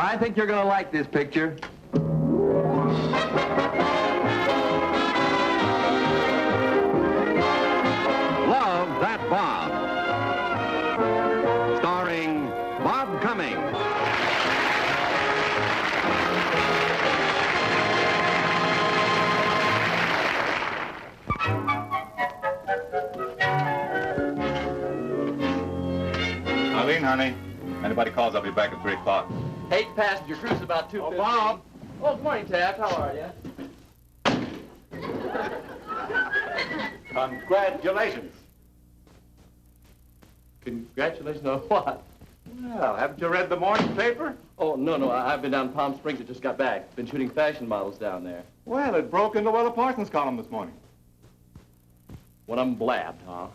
I think you're going to like this picture. Love That Bob. Starring Bob Cummings. Eileen, honey. Anybody calls, I'll be back at 3 o'clock. 8 passenger cruise about 2:15. Oh, Bob. Oh, good morning, Taft. How are you? Congratulations. Congratulations on what? Well, haven't you read the morning paper? Oh, no. I've been down to Palm Springs. I just got back. Been shooting fashion models down there. Well, it broke into Willa Parsons' column this morning. One of them blabbed, huh?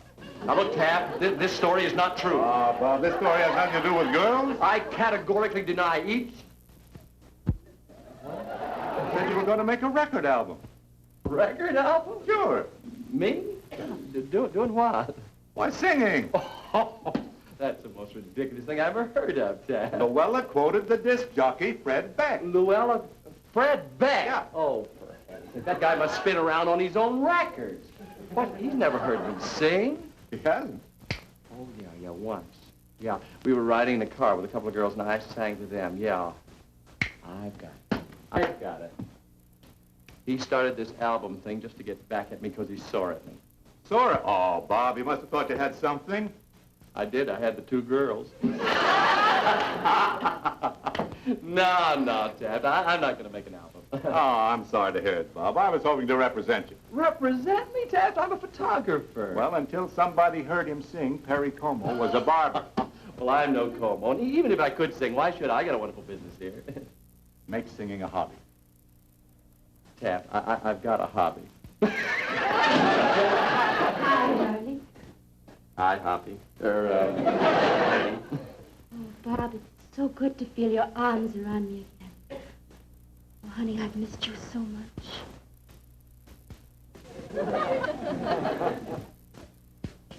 Now, look, Taft, this story is not true. Bob, this story has nothing to do with girls. I categorically deny each. You said you were going to make a record album. Record album? Sure. Me? Doing what? Why, singing. Oh, that's the most ridiculous thing I ever heard of, Taft. Luella quoted the disc jockey, Fred Beck. Luella? Fred Beck? Yeah. Oh, for heaven's sake, that guy must spin around on his own records. What? He's never heard me sing. He hasn't. Oh, yeah, once. Yeah, we were riding in a car with a couple of girls, and I sang to them. Yeah, I've got it. He started this album thing just to get back at me because he's sore at me. Sora. Oh, Bob, you must have thought you had something. I did. I had the 2 girls. No, Taft. I'm not going to make an album. Oh, I'm sorry to hear it, Bob. I was hoping to represent you. Represent me, Taft? I'm a photographer. Well, until somebody heard him sing, Perry Como was a barber. Well, I'm no Como. And even if I could sing, why should I? I got a wonderful business here. Make singing a hobby. Taft, I've got a hobby. Hi, darling. Hi, Hoppy. Oh, Bob, it's so good to feel your arms around me again. Oh, honey, I've missed you so much.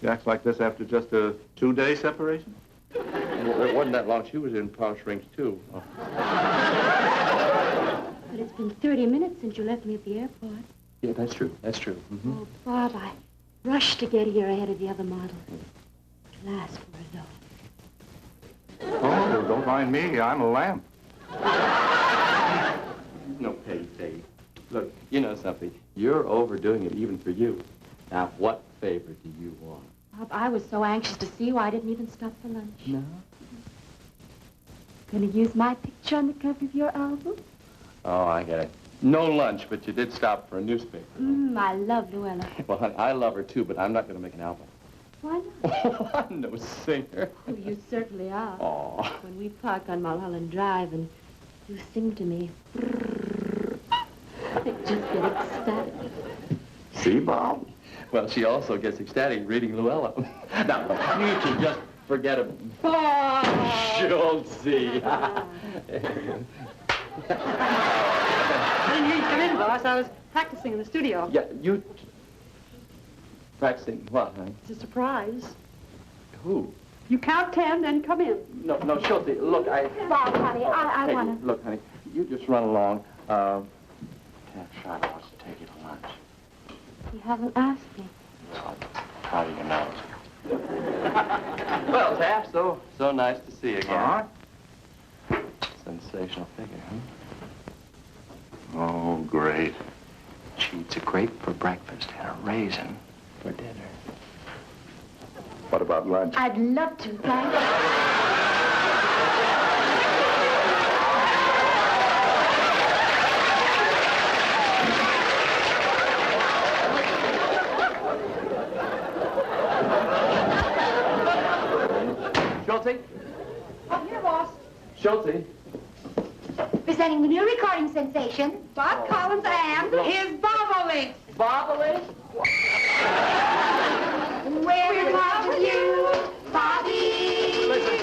She acts like this after just a 2-day separation? Well, it wasn't that long. She was in Palm Springs, too. Oh. But it's been 30 minutes since you left me at the airport. Yeah, that's true. That's true. Mm-hmm. Oh, Bob, I rushed to get here ahead of the other models. At last, we're alone. Oh, don't mind me. I'm a lamp. No, Peggy. Look, you know something. You're overdoing it even for you. Now, what favor do you want? Bob, I was so anxious to see you, I didn't even stop for lunch. No? Gonna use my picture on the cover of your album? Oh, I get it. No lunch, but you did stop for a newspaper. I love Luella. Well, honey, I love her, too, but I'm not going to make an album. Why not? I'm no singer. Oh, you certainly are. Aw. When we park on Mulholland Drive and you sing to me, I just get ecstatic. See, Bob? Well, she also gets ecstatic reading Luella. Now, look, you can just forget it. She'll see. I didn't hear you come in, boss. I was practicing in the studio. Yeah, you... Practicing what, honey? It's a surprise. Who? You count 10, then come in. No, Schulte, look, Bob, honey, I Hey, wanna... look, honey, you just run along. Taft Schreiber wants to take you to lunch. You haven't asked me. Well, how do you know? Well, Taft, so nice to see you again. Sensational figure, huh? Oh, great. She eats a grape for breakfast and a raisin for dinner. What about lunch? I'd love to, thanks. Schulte? I'm here, boss. Schulte? Presenting the new recording sensation, Bob Collins and his Bobolink. Bobolink? We're in love with you, Bobby. Listen.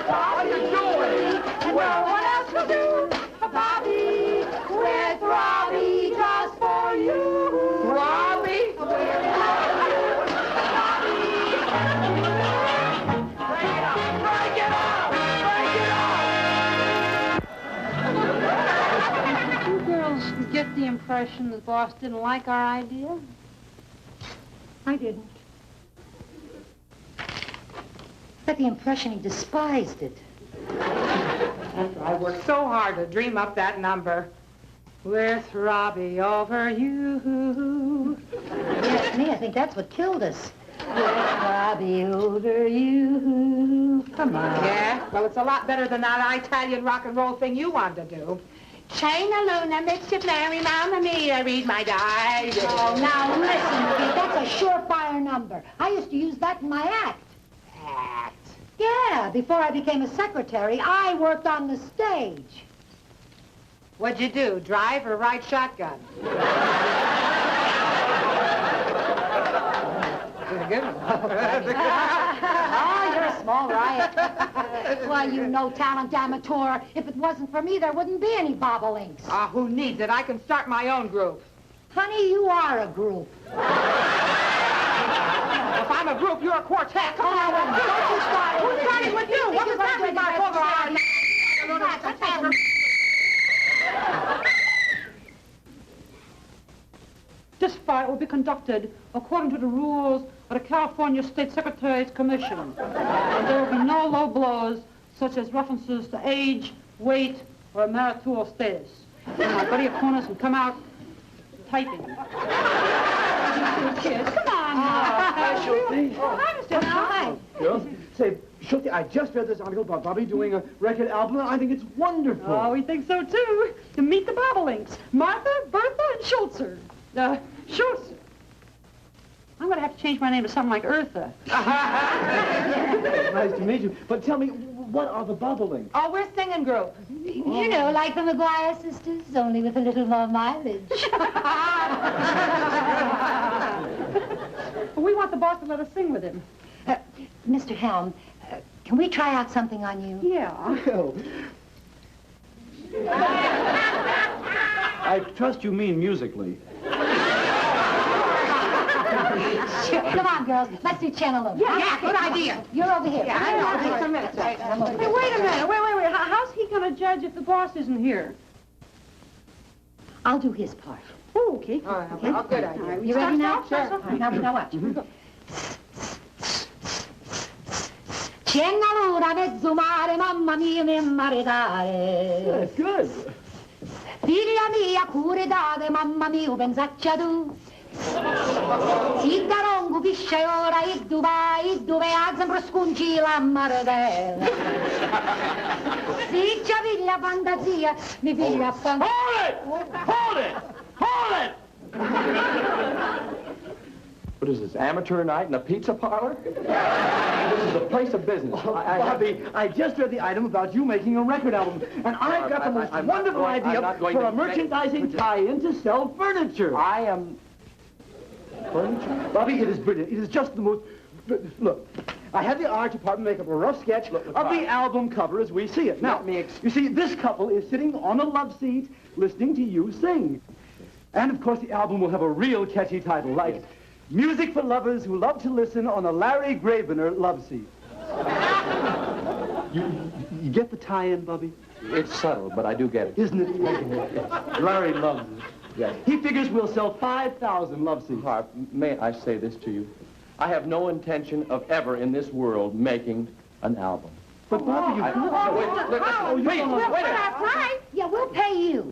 What are you doing? Well, what else to do, Bobby? We're throbbing just for you. Robbie? We're in love with you, Bobby. Break it up! Break it up! Break it up! impression the boss didn't like our idea? I didn't. Got the impression he despised it. After I worked so hard to dream up that number. With Robbie over you. Yes, me, I think that's what killed us. With Robbie over you. Come on. Yeah? Well, it's a lot better than that Italian rock and roll thing you wanted to do. China Luna makes you Mary, Mamma Mia, read my diary. Oh, now listen, Pete, that's a surefire number. I used to use that in my act. Act. Yeah, before I became a secretary, I worked on the stage. What'd you do, drive or ride shotgun? Good one. Oh, you're a small riot. Why, you no-talent amateur. If it wasn't for me, there wouldn't be any bobolinks. Ah, who needs it? I can start my own group. Honey, you are a group. If I'm a group, you're a quartet. Come on, Don't you start it. Who's starting with you? What was that we got over our... This fight will be conducted according to the rules of the California State Secretary's Commission. And there will be no low blows, such as references to age, weight, or marital status. And my buddy opponents can come out typing. Kids, come on now. Hi, Schultz. Hi, Mr. Hi. Girls, say, Schultz, I just read this article about Bobby doing a record album, and I think it's wonderful. Oh, we think so, too. To meet the Bobolinks. Martha, Bertha, and Schultzer. Schultz. I'm going to have to change my name to something like Eartha. Nice to meet you. But tell me, what are the Bobolinks? Oh, we're a singing group. You know, like the McGuire sisters, only with a little more mileage. We want the boss to let us sing with him. Mr. Helm, can we try out something on you? Yeah. Well, I trust you mean musically. Come on, girls. Let's do Chenaloo. Yeah, good idea. You're over here. Yeah, I know. Just a minute. Hey, wait a minute. Wait. How's he going to judge if the boss isn't here? I'll do his part. Oh, okay. All right. Okay. Oh, good idea. You ready now? Sure. All right, now watch. C'è una luna mezzo mare, mamma mia, mi maritare. That's good. Figlia mia, cure date, mamma mia, pensaccia tu. Si darongo pisce ora, e dove ha sempre scunci la maritella. Si c'ha figlia fantasia, mi figlia fantasia. Hold it! What is this, amateur night in a pizza parlor? This is a place of business. Bobby, I just read the item about you making a record album, and I've got the most wonderful idea for a merchandising tie-in to sell furniture. I am... Furniture? Bobby, it is brilliant. It is just the most... Look, I had the art department make up a rough sketch of the album cover as we see it. Now, you see, this couple is sitting on a love seat listening to you sing. And, of course, the album will have a real catchy title, like Music for Lovers Who Love to Listen on a Larry Gravener Love Seat. You get the tie-in, Bubby? It's subtle, but I do get it. Isn't it? Larry loves it. Yes. He figures we'll sell 5,000 love seats. Harp, may I say this to you? I have no intention of ever in this world making an album. But, Bobby, you could. Wait a minute. Yeah, we'll pay you.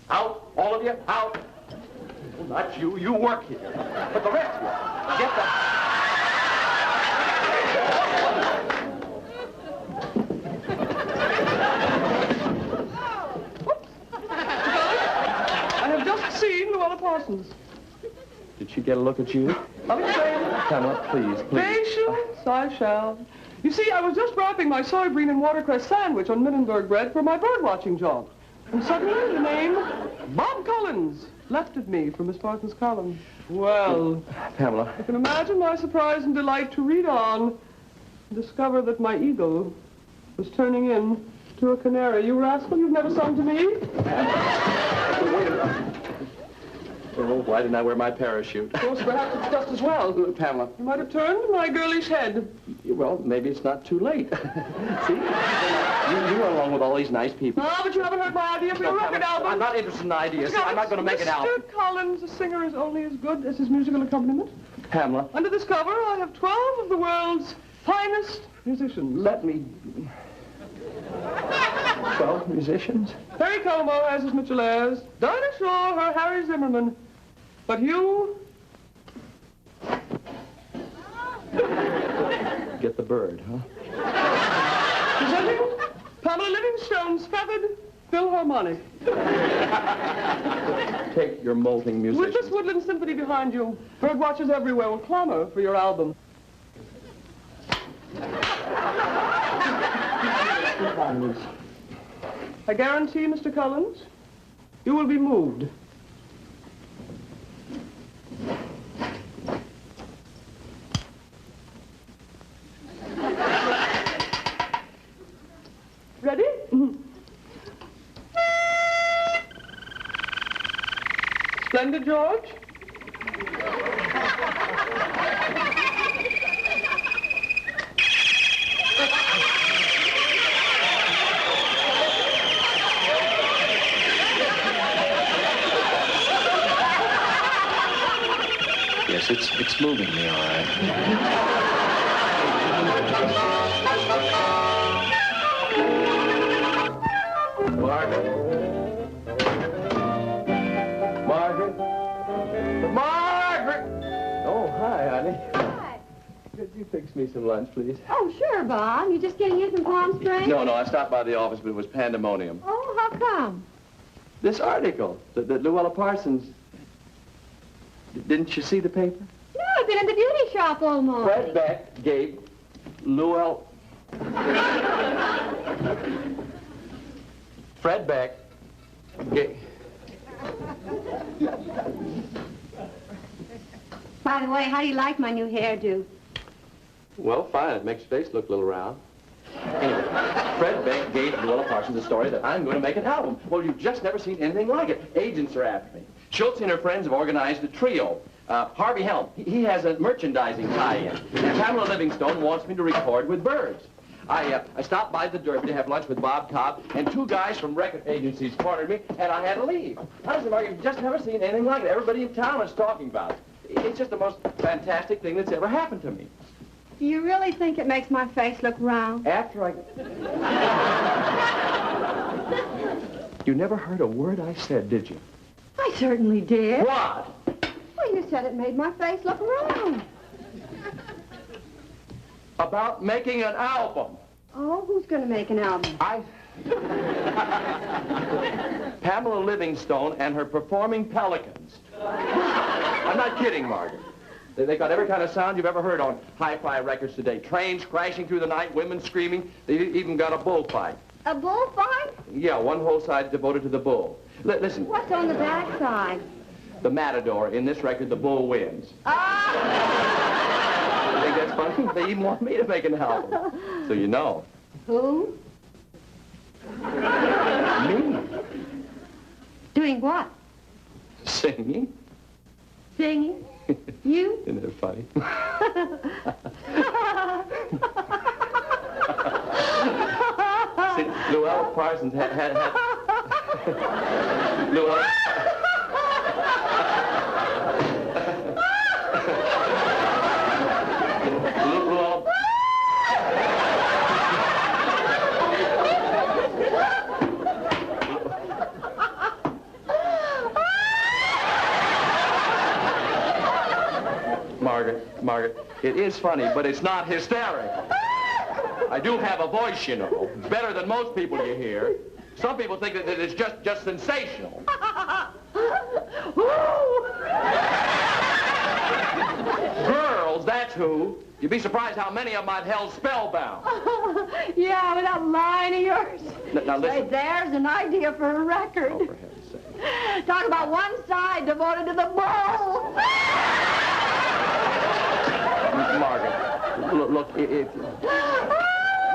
Out, all of you, out. Well, not you, you work here. But the rest of you, get the... I have just seen Luella Parsons. Did she get a look at you? Pamela, please. Patience, I shall. You see, I was just wrapping my soybean and watercress sandwich on Minnenberg bread for my bird-watching job. And suddenly the name Bob Collins leapt at me from Miss Parsons' column. Well, Pamela. you can imagine my surprise and delight to read on and discover that my eagle was turning in to a canary. You rascal, you've never sung to me? Oh, why didn't I wear my parachute? Of course, perhaps it's just as well. Pamela. You might have turned my girlish head. Well, maybe it's not too late. See? You are along with all these nice people. Ah, but you haven't heard my idea for your record album. I'm not interested in ideas. Mr. I'm not going to make an album. Mr. Collins, a singer is only as good as his musical accompaniment. Pamela. Under this cover, I have 12 of the world's finest musicians. Let me... 12 musicians? Harry Como has his Mitchell Ayres, Dinah Shore, her Harry Zimmerman. But you... Get the bird, huh? Presenting Pamela Livingstone's Feathered Philharmonic. Take your molting musicians. With this woodland symphony behind you, bird watchers everywhere will clamor for your album. I guarantee, Mr. Collins, you will be moved. Ready? Splendid, George. Yes, it's moving me, all right. Margaret. Margaret. Margaret! Oh, hi, honey. Hi. Could you fix me some lunch, please? Oh, sure, Bob. You just getting in from Palm Springs? No, I stopped by the office, but it was pandemonium. Oh, how come? This article, that Luella Parsons... Didn't you see the paper? No, I've been in the beauty shop all morning. Fred Beck gave Luella... Fred Beck gave... By the way, how do you like my new hairdo? Well, fine. It makes your face look a little round. Anyway, Fred Beck gave Luella Parsons the story that I'm going to make an album. Well, you've just never seen anything like it. Agents are after me. Schultz and her friends have organized a trio. Harvey Helm, he has a merchandising tie-in. And Pamela Livingstone wants me to record with birds. I stopped by the Derby to have lunch with Bob Cobb, and two guys from record agencies cornered me, and I had to leave. Honestly, Mark, you've just never seen anything like it. Everybody in town is talking about it. It's just the most fantastic thing that's ever happened to me. Do you really think it makes my face look round? After I... You never heard a word I said, did you? I certainly did. What? Well, you said it made my face look round. About making an album. Oh, who's going to make an album? Pamela Livingstone and her performing pelicans. I'm not kidding, Margaret. They got every kind of sound you've ever heard on hi-fi records today. Trains crashing through the night, women screaming. They even got a bullfight. A bullfight? Yeah, one whole side devoted to the bull. Listen. What's on the back side? The matador. In this record, the bull wins. Ah! You think that's funny? They even want me to make an album. So you know. Who? Me. Doing what? Singing. Singing? You? Isn't it funny? See, Luella Parsons had... Luella... Luella... Margaret, it is funny, but it's not hysterical. I do have a voice, you know, better than most people you hear. Some people think that it's just sensational. Girls, that's who. You'd be surprised how many of them I've held spellbound. Yeah, with that line of yours. Now listen. Say, there's an idea for a record. Oh, for heaven's sake. Talk about one side devoted to the bull. Margaret, look,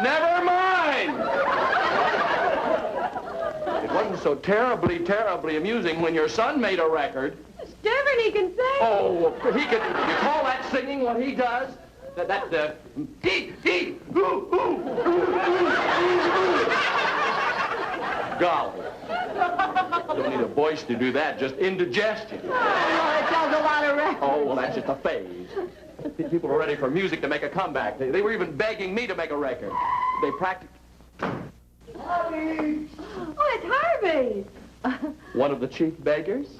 never mind! It wasn't so terribly amusing when your son made a record. It's different. and he can sing. Oh, he can. You call that singing what he does? Golly. Don't need a voice to do that, just indigestion. Oh, it does a lot of rest. Oh, well, that's just a phase. People are ready for music to make a comeback. They were even begging me to make a record. They practiced. Oh, it's Harvey. One of the chief beggars?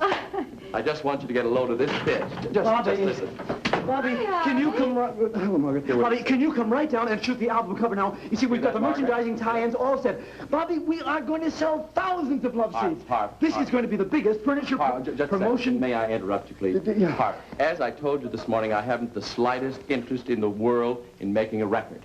I just want you to get a load of this pitch. Just listen. Bobby, can you come right... Hello, Margaret. Bobby, can you come right down and shoot the album cover now? You see, we've got the merchandising tie-ins all set. Bobby, we are going to sell thousands of love seats. This is going to be the biggest furniture promotion... May I interrupt you, please? Yeah. Harp, as I told you this morning, I haven't the slightest interest in the world in making a record.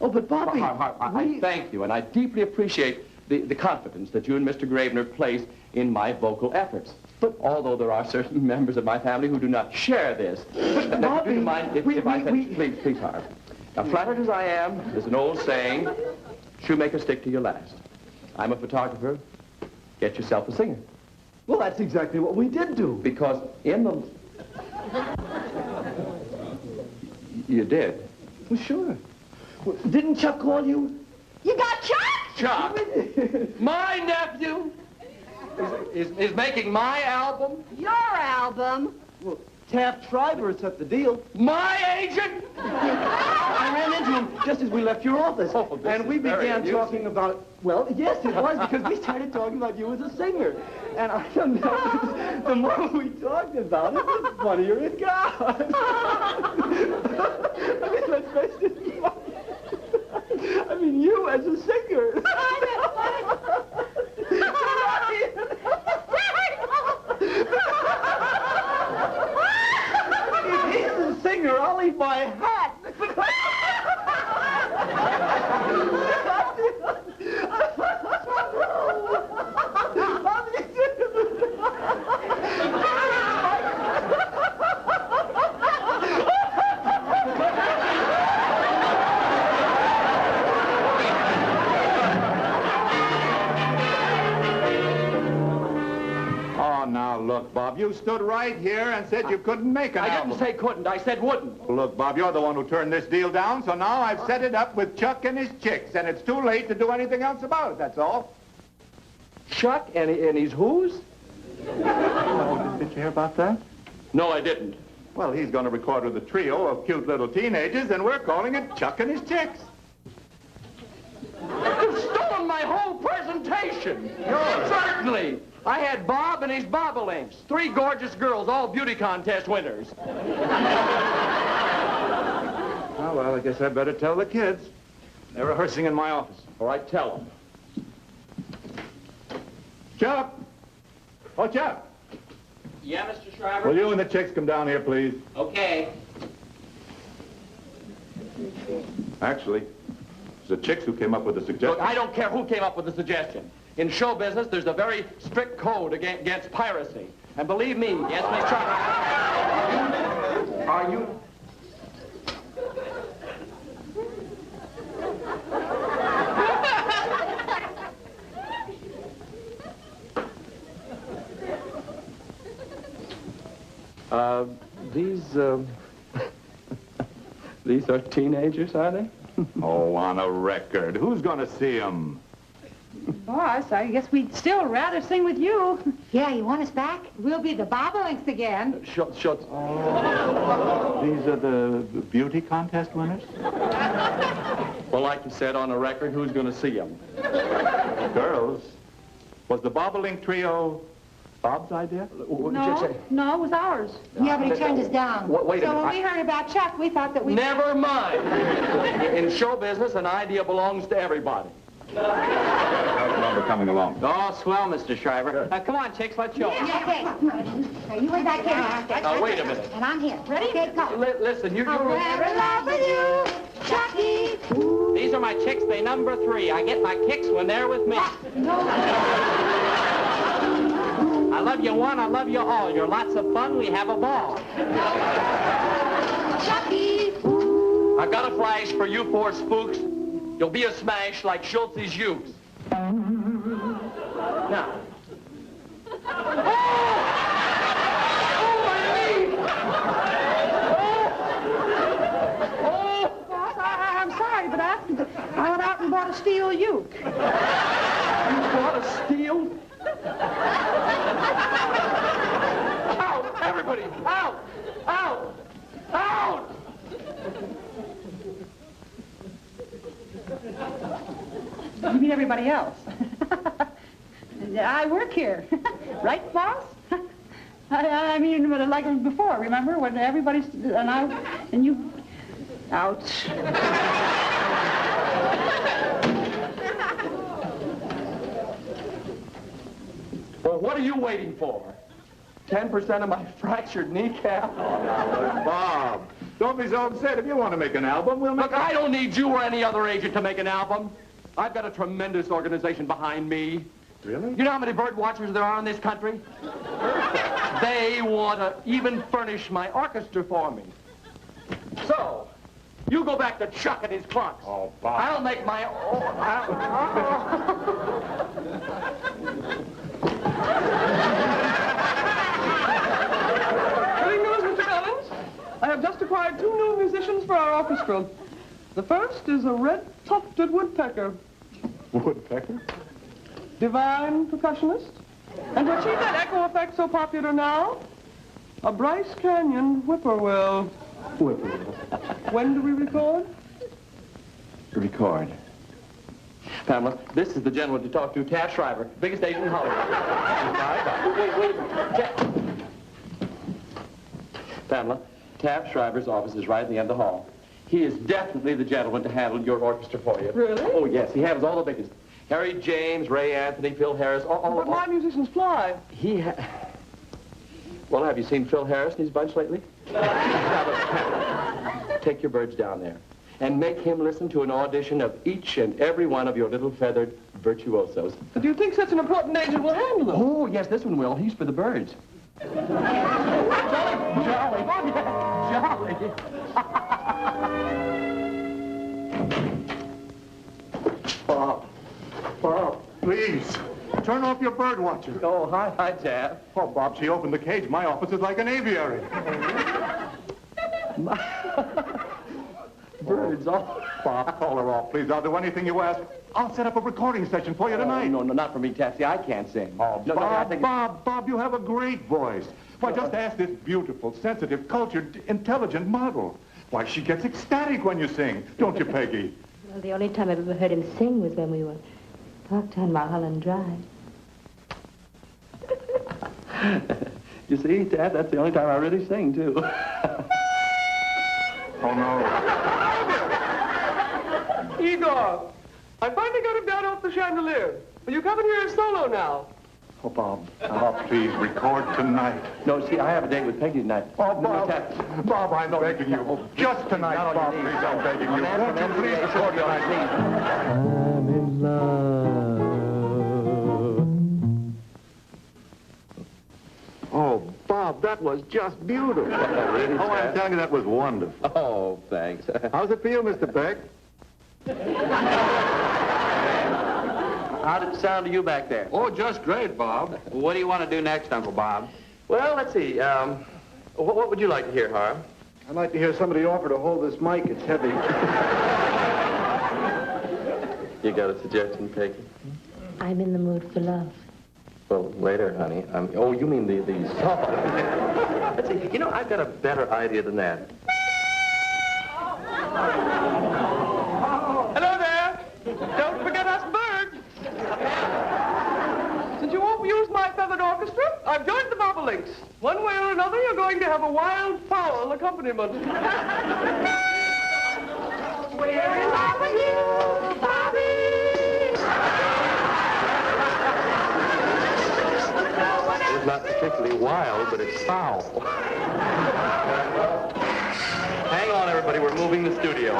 Oh, but Bobby... Harp, I thank you, and I deeply appreciate the confidence that you and Mr. Gravener place in my vocal efforts. But although there are certain members of my family who do not share this, now, do you mind if I said, please, Harp. Now, flattered as I am, there's an old saying, shoemaker, stick to your last. I'm a photographer. Get yourself a singer. Well, that's exactly what we did do. Because in the... You did? Well, sure. Well, didn't Chuck call you? You got Chuck? Chuck? My nephew is making my album? Your album? Well, Taft Schreiber set the deal. My agent? I ran into him just as we left your office. Oh, and we began talking about, well, yes, it was, because we started talking about you as a singer. And I don't know, the more we talked about it, the funnier it got. I mean, let's face it. I mean, you as a singer. If he's a singer, I'll leave my hat. Now, look, Bob, you stood right here and said you couldn't make an album. I didn't say couldn't, I said wouldn't. Look, Bob, you're the one who turned this deal down, so now I've set it up with Chuck and his chicks, and it's too late to do anything else about it, that's all. Chuck and his who's? Oh, did you hear about that? No, I didn't. Well, he's going to record with a trio of cute little teenagers, and we're calling it Chuck and his chicks. You've stolen my whole presentation. Certainly. I had Bob and his bobolinks. 3 gorgeous girls, all beauty contest winners. Oh, well, I guess I better tell the kids. They're rehearsing in my office. All right, tell them. Chuck! Oh, Chuck! Yeah, Mr. Schreiber? Will you and the chicks come down here, please? Okay. Actually, it's the chicks who came up with the suggestion. Look, I don't care who came up with the suggestion. In show business, there's a very strict code against piracy. And believe me, yes, Miss Schreiber, are you... These are teenagers, are they? Oh, on a record. Who's going to see them? Boss, I guess we'd still rather sing with you. Yeah, you want us back? We'll be the bobolinks again. Schultz. Oh, these are the beauty contest winners? Well, like you said on a record, who's going to see them? Girls, was the bobolink trio Bob's idea? No, it was ours. Yeah, but he turned us down. Wait a So minute. when we heard about Chuck, we thought that we... Never mind. In show business, an idea belongs to everybody. How's the number coming along? Oh, swell, Mr. Schreiber. Come on, chicks, let's show 'em. Okay. Now, you way back here. Now, wait a minute. And I'm here. Ready? Okay, go. Listen, you... I'll never love with you, Chucky. Ooh. These are my chicks. They number 3. I get my kicks when they're with me. I love you one, I love you all. You're lots of fun, we have a ball. Chucky. I've got a flash for you 4 spooks. You'll be a smash like Schultz's Ukes. Now. Oh, my bought a steel uke. You bought a steel? Out! Everybody! Out! Out! Out! You mean everybody else? I work here. Right, boss? I mean, like before, remember? When everybody's... And you... Ouch. Well, what are you waiting for? 10% of my fractured kneecap? Oh, now, Bob, don't be so upset. If you want to make an album, we'll make Look, I don't need you or any other agent to make an album. I've got a tremendous organization behind me. Really? You know how many bird watchers there are in this country? They want to even furnish my orchestra for me. So, you go back to Chuck and his clunks. Oh, Bob. I'll make my own... Good news, Mr. Collins. I have just acquired 2 new musicians for our orchestra. The first is a red-tufted woodpecker. Woodpecker? Divine percussionist. And to achieve that echo effect so popular now, a Bryce Canyon whippoorwill. Whippoorwill. When do we record? Record. Pamela, this is the gentleman to talk to, Taft Shriver, biggest agent in Hollywood. Wait. Pamela, Taft Shriver's office is right at the end of the hall. He is definitely the gentleman to handle your orchestra for you. Really? Oh, yes. He handles all the biggest. Harry James, Ray Anthony, Phil Harris, But my musicians fly. Well, have you seen Phil Harris and his bunch lately? Take your birds down there and make him listen to an audition of each and every one of your little feathered virtuosos. But do you think such an important agent will handle them? Oh, yes, this one will. He's for the birds. Jolly. Bob, please, turn off your bird watcher. Oh, hi, Taft. Oh, Bob, she opened the cage. My office is like an aviary. Birds, all... Bob, call her off, please. I'll do anything you ask. I'll set up a recording session for you tonight. No, not for me, Taft. See, I can't sing. Oh, No, I think Bob, you have a great voice. Why, just ask this beautiful, sensitive, cultured, intelligent model. Why, she gets ecstatic when you sing. Don't you, Peggy? Well, the only time I've ever heard him sing was when we were parked on Mulholland Drive. You see, Taft, that's the only time I really sing, too. Oh, no. Igor, I finally got him down off the chandelier. Will you come in here solo now? Oh, Bob. Oh, please, record tonight. No, see, I have a date with Peggy tonight. Oh, No, Bob. Taft. Bob, I'm begging you. Just tonight, Not on Bob, your please, knees. I'm begging A you. man Won't from you please MCA record should be on tonight? his knees. I'm in love. Oh, Bob, that was just beautiful. Really, Oh, I'm Taft? telling you, that was wonderful. Oh, thanks. How's it feel, Mr. Beck? How did it sound to you back there? Oh, just great, Bob. What do you want to do next, Uncle Bob? Well, let's see. What would you like to hear, Harv? I'd like to hear somebody offer to hold this mic. It's heavy. You got a suggestion, Peggy? I'm in the mood for love. Well, later, honey. Oh, you mean the song. Let's see. You know, I've got a better idea than that. Hello there. Don't forget us birds. Since you won't use my feathered orchestra, I've joined the Bobolinks. One way or another, you're going to have a wild fowl accompaniment. We're in love with you, Bobby. It's not particularly wild, but it's foul. Hang on, everybody. We're moving the studio.